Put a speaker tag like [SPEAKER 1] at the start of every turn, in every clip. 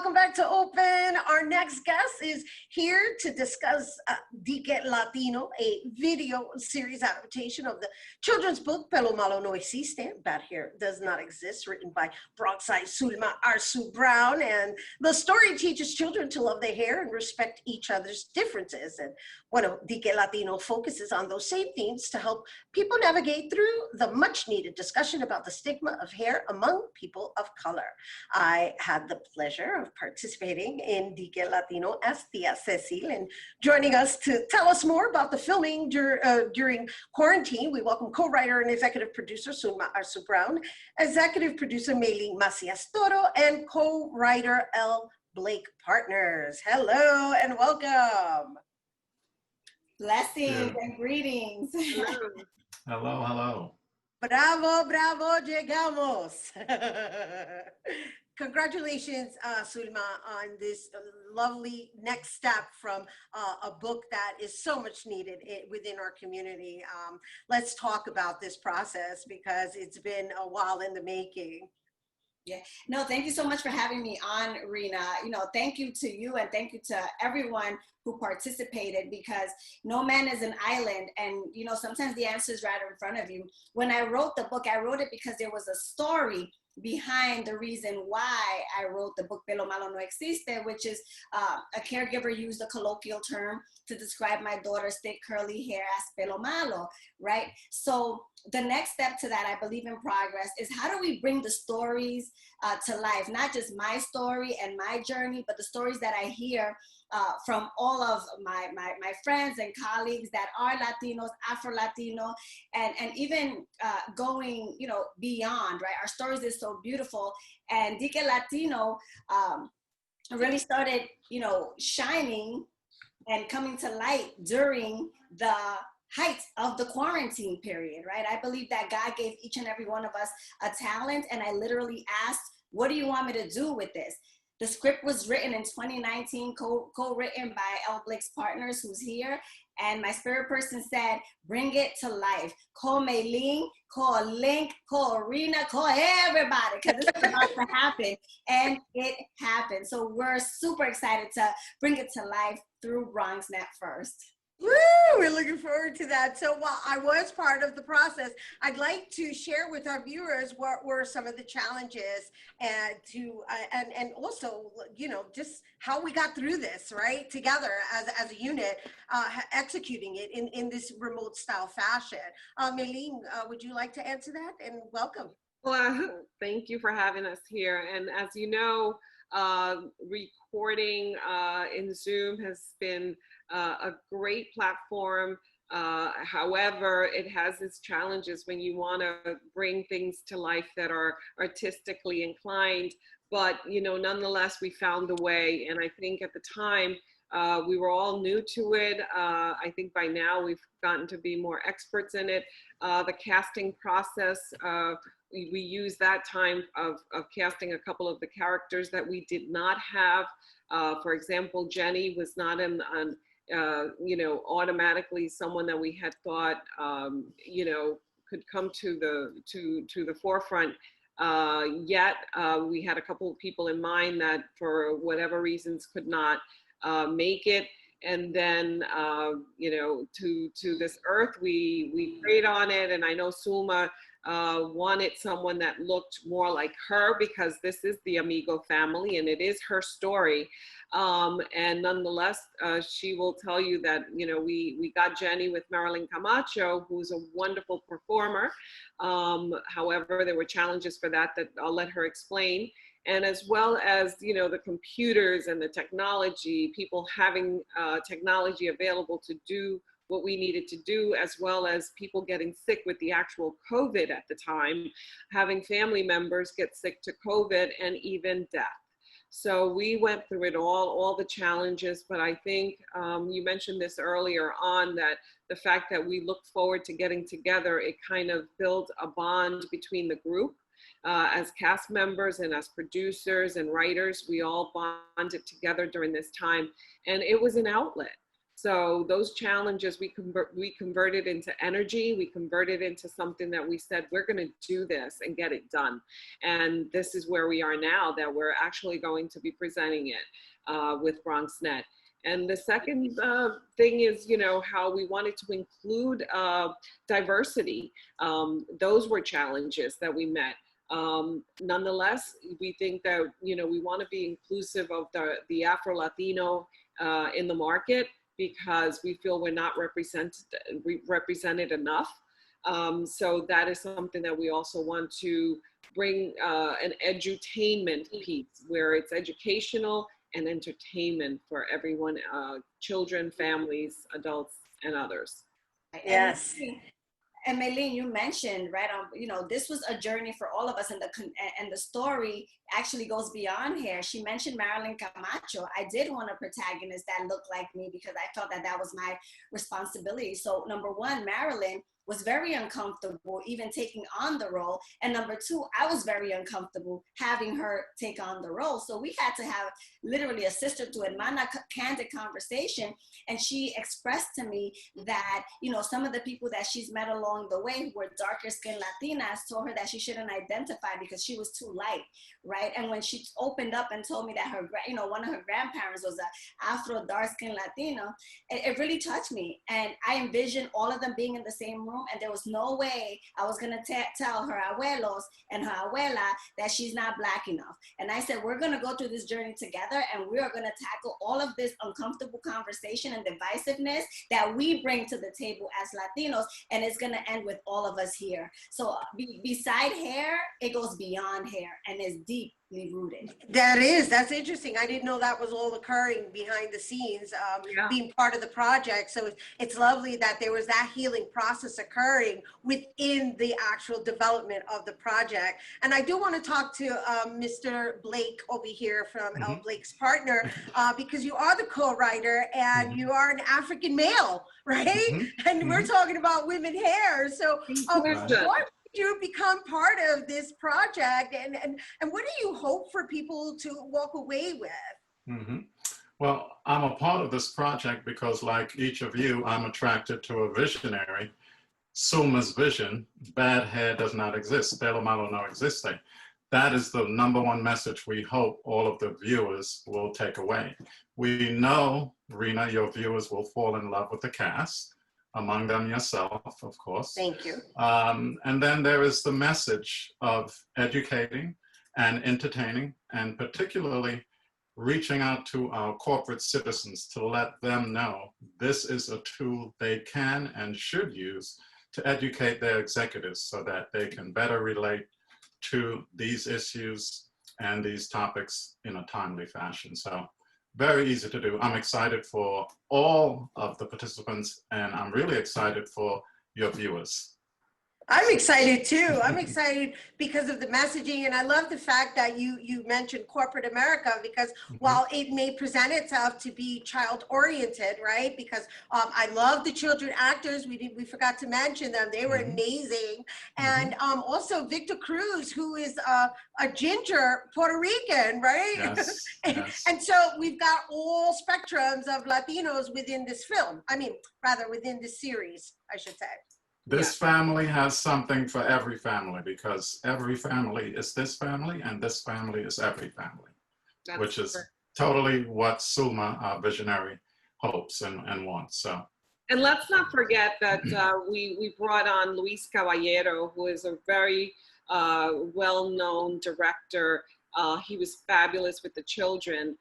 [SPEAKER 1] welcome back to Open. Our next guest is here to discuss D'Que Latino, a video series adaptation of the children's book Pelo Malo no Existe, Bad Hair Does Not Exist, written by Bronx-side Sulma Arzu-Brown. And the story teaches children to love their hair and respect each other's differences. And D'Que Latino focuses on those same themes to help people navigate through the much needed discussion about the stigma of hair among people of color. I had the pleasure of participating in D'Que Latino as Tia Cecil, and joining us to tell us more about the filming during quarantine, we welcome co-writer and executive producer Sulma Arzu-Brown, executive producer Meiling Macias Toro, and co-writer L. Blake Partners. Hello and welcome.
[SPEAKER 2] Blessings and greetings.
[SPEAKER 3] Hello, hello.
[SPEAKER 1] Bravo, bravo, llegamos. Congratulations, Sulma, on this lovely next step from a book that is so much needed within our community. Let's talk about this process because it's been a while in the making.
[SPEAKER 2] Yeah, no, thank you so much for having me on, Rhina. Thank you to you and thank you to everyone who participated, because no man is an island, and sometimes the answer is right in front of you. When I wrote the book, I wrote it because there was a story behind the reason why I wrote the book Pelo Malo no Existe, which is a caregiver used a colloquial term to describe my daughter's thick curly hair as pelo malo, right? So the next step to that, I believe in progress, is how do we bring the stories to life? Not just my story and my journey, but the stories that I hear from all of my friends and colleagues that are Latinos, Afro-Latino, and even going, beyond, right? Our stories is so beautiful. And D'Que Latino really started, shining and coming to light during the height of the quarantine period, right? I believe that God gave each and every one of us a talent, and I literally asked, what do you want me to do with this? The script was written in 2019, co-written by L. Blake's Partners, who's here, and my spirit person said, bring it to life. Call Meiling, call Link, call Rhina, call everybody, because it's about to happen, and it happened. So we're super excited to bring it to life through BronxNet first.
[SPEAKER 1] Woo! We're looking forward to that. So while I was part of the process, I'd like to share with our viewers what were some of the challenges and also, just how we got through this, right? Together as a unit, executing it in this remote style fashion. Meiling, would you like to answer that? And welcome.
[SPEAKER 4] Well, thank you for having us here. And as you know, recording in Zoom has been a great platform. However, it has its challenges when you want to bring things to life that are artistically inclined. But, nonetheless, we found a way. And I think at the time, we were all new to it. I think by now we've gotten to be more experts in it. The casting process, we used that time of casting a couple of the characters that we did not have. For example, Jenny was not automatically someone that we had thought, could come to the forefront yet. We had a couple of people in mind that for whatever reasons could not make it. And then, to this earth, we prayed on it. And I know Sulma wanted someone that looked more like her, because this is the Amigo family and it is her story. And nonetheless, she will tell you that, we got Jenny with Marilyn Camacho, who's a wonderful performer. However, there were challenges for that I'll let her explain. And as well as, the computers and the technology, people having technology available to do what we needed to do, as well as people getting sick with the actual COVID at the time, having family members get sick to COVID, and even death. So we went through it all the challenges, but I think you mentioned this earlier on, that the fact that we look forward to getting together, it kind of built a bond between the group. As cast members and as producers and writers, we all bonded together during this time, and it was an outlet. So those challenges we converted into energy, we converted into something that we said, we're going to do this and get it done. And this is where we are now, that we're actually going to be presenting it with BronxNet. And the second thing is, you know, how we wanted to include diversity. Those were challenges that we met. Nonetheless, we think that, you know, we want to be inclusive of the Afro-Latino in the market, because we feel we're not represented enough. So that is something that we also want to bring an edutainment piece, where it's educational and entertainment for everyone, children, families, adults, and others.
[SPEAKER 1] Yes.
[SPEAKER 2] And Meiling, you mentioned, right, you know, this was a journey for all of us, and the story actually goes beyond here. She mentioned Marilyn Camacho. I did want a protagonist that looked like me, because I felt that that was my responsibility. So number one, Marilyn was very uncomfortable even taking on the role. And number two, I was very uncomfortable having her take on the role. So we had to have literally a sister to hermana candid conversation. And she expressed to me that, you know, some of the people that she's met along the way who were darker skinned Latinas told her that she shouldn't identify because she was too light, right? And when she opened up and told me that her, you know, one of her grandparents was an Afro dark skinned Latino, it really touched me. And I envisioned all of them being in the same room, and there was no way I was gonna tell her abuelos and her abuela that she's not Black enough. And I said, we're gonna go through this journey together, and we are gonna tackle all of this uncomfortable conversation and divisiveness that we bring to the table as Latinos, and it's gonna end with all of us here. So beside hair, it goes beyond hair, and it's deeply rooted.
[SPEAKER 1] That's interesting. I didn't know that was all occurring behind the scenes, being part of the project. So it's lovely that there was that healing process occurring within the actual development of the project. And I do want to talk to Mr. Blake over here from L. Blake's partner, because you are the co-writer, and you are an African male, right? And we're talking about women hair. So what you become part of this project, and what do you hope for people to walk away with?
[SPEAKER 3] Well, I'm a part of this project because, like each of you, I'm attracted to a visionary. Sulma's vision: bad hair does not exist. Pelo Malo no existe. That is the #1 message we hope all of the viewers will take away. We know, Rhina, your viewers will fall in love with the cast, among them yourself, of course.
[SPEAKER 1] Thank you.
[SPEAKER 3] And then there is the message of educating and entertaining, and particularly reaching out to our corporate citizens to let them know this is a tool they can and should use to educate their executives so that they can better relate to these issues and these topics in a timely fashion. So very easy to do. I'm excited for all of the participants, and I'm really excited for your viewers.
[SPEAKER 1] I'm excited too. I'm excited because of the messaging, and I love the fact that you mentioned corporate America, because while it may present itself to be child-oriented, right? Because I love the children actors. We forgot to mention them. They were amazing. And also Victor Cruz, who is a ginger Puerto Rican, right?
[SPEAKER 3] Yes, yes.
[SPEAKER 1] And so we've got all spectrums of Latinos within this film. I mean, rather within this series, I should say.
[SPEAKER 3] This family has something for every family, because every family is this family, and this family is every family. That's which is totally what Sulma, our visionary, hopes and wants. So.
[SPEAKER 4] And let's not forget that we brought on Luis Caballero, who is a very well-known director. He was fabulous with the children.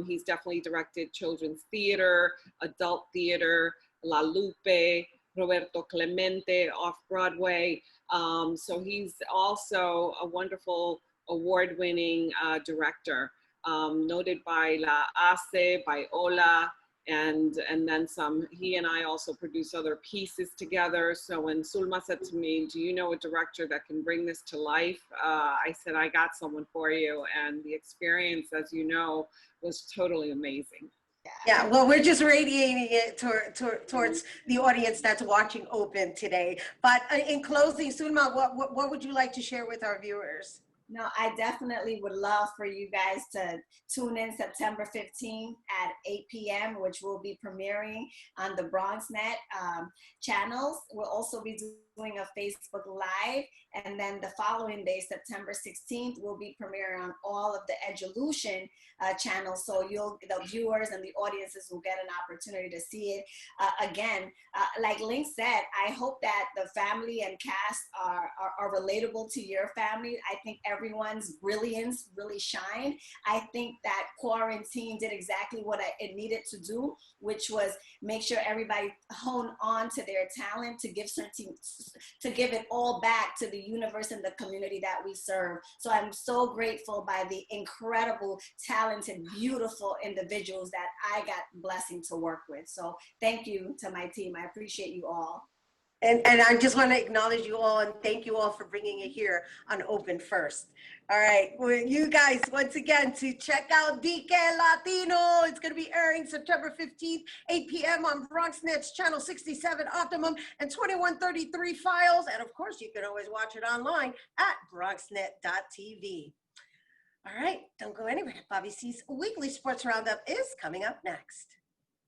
[SPEAKER 4] He's definitely directed children's theater, adult theater, La Lupe, Roberto Clemente off-Broadway. So he's also a wonderful award-winning director, noted by La Ace, by Ola, and then some. He and I also produce other pieces together. So when Sulma said to me, do you know a director that can bring this to life? I said, I got someone for you. And the experience, as you know, was totally amazing.
[SPEAKER 1] Yeah, well, we're just radiating it towards the audience that's watching Open today. But in closing, Sulma, what would you like to share with our viewers?
[SPEAKER 2] No, I definitely would love for you guys to tune in September 15th at 8 p.m., which will be premiering on the BronxNet channels. We'll also be doing a Facebook Live, and then the following day, September 16th, will be premiering on all of the Edulution channels. So the viewers and the audiences will get an opportunity to see it. Again, like Link said, I hope that the family and cast are relatable to your family. I think everyone's brilliance really shined. I think that quarantine did exactly what it needed to do, which was make sure everybody hone on to their talent to give it all back to the universe and the community that we serve. So I'm so grateful by the incredible, talented, beautiful individuals that I got blessing to work with. So thank you to my team. I appreciate you all.
[SPEAKER 1] And I just want to acknowledge you all and thank you all for bringing it here on Open First. All right, well, you guys, once again, to check out D'Que Latino. It's going to be airing September 15th, 8 p.m. on BronxNet's Channel 67 Optimum and 2133 Files. And of course, you can always watch it online at bronxnet.tv. All right, don't go anywhere. Bobby C's Weekly Sports Roundup is coming up next.